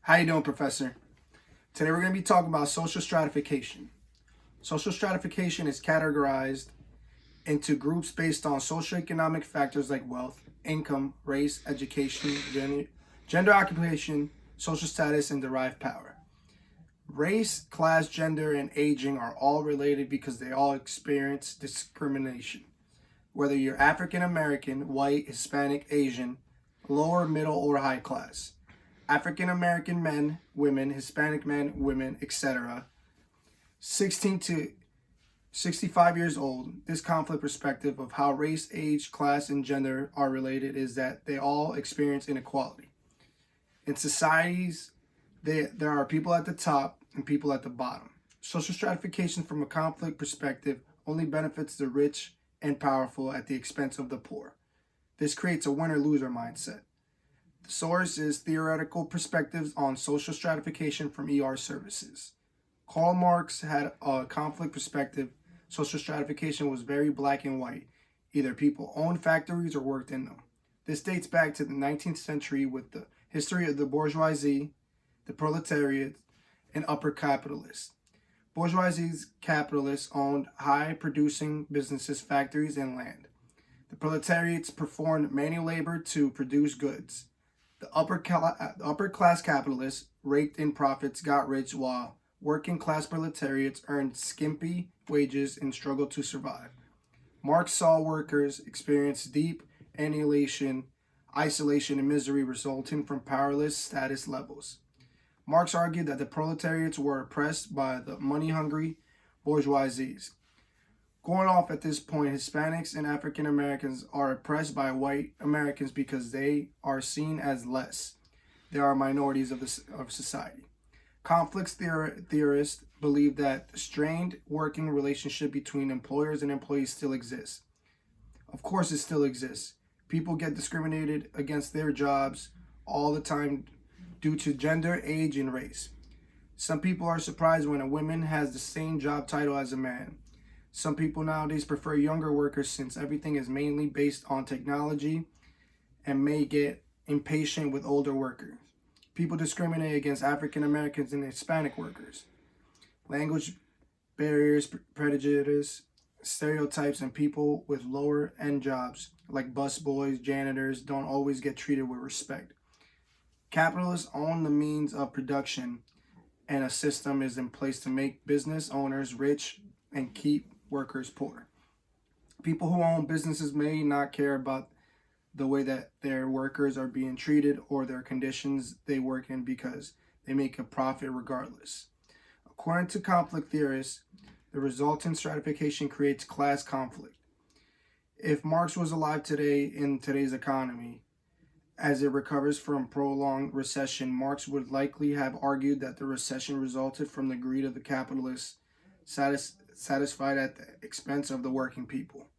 How you doing, Professor? Today we're going to be talking about social stratification. Social stratification is categorized into groups based on socioeconomic factors like wealth, income, race, education, gender occupation, social status, and derived power. Race, class, gender, and aging are all related because they all experience discrimination. Whether you're African American, white, Hispanic, Asian, lower, middle, or high class. African American men, women, Hispanic men, women, etc. 16 to 65 years old. This conflict perspective of how race, age, class, and gender are related is that they all experience inequality. In societies, there are people at the top and people at the bottom. Social stratification from a conflict perspective only benefits the rich and powerful at the expense of the poor. This creates a winner-loser mindset. The source is Theoretical Perspectives on Social Stratification from ER Services. Karl Marx had a conflict perspective. Social stratification was very black and white. Either people owned factories or worked in them. This dates back to the 19th century with the history of the bourgeoisie, the proletariat, and upper capitalists. Bourgeoisie's capitalists owned high-producing businesses, factories, and land. The proletariats performed manual labor to produce goods. The upper class capitalists raked in profits, got rich, while working class proletariats earned skimpy wages and struggled to survive. Marx saw workers experience deep alienation, isolation, and misery resulting from powerless status levels. Marx argued that the proletariats were oppressed by the money-hungry bourgeoisies. Going off at this point, Hispanics and African Americans are oppressed by white Americans because they are seen as less. They are minorities of society. Conflicts theorists believe that the strained working relationship between employers and employees still exists. Of course, it still exists. People get discriminated against their jobs all the time due to gender, age, and race. Some people are surprised when a woman has the same job title as a man. Some people nowadays prefer younger workers since everything is mainly based on technology and may get impatient with older workers. People discriminate against African Americans and Hispanic workers. Language barriers, prejudice, stereotypes, and people with lower end jobs like busboys, janitors don't always get treated with respect. Capitalists own the means of production, and a system is in place to make business owners rich and keep workers poor. People who own businesses may not care about the way that their workers are being treated or their conditions they work in because they make a profit regardless. According to conflict theorists, the resultant stratification creates class conflict. If Marx was alive today in today's economy, as it recovers from prolonged recession, Marx would likely have argued that the recession resulted from the greed of the capitalists satisfied at the expense of the working people.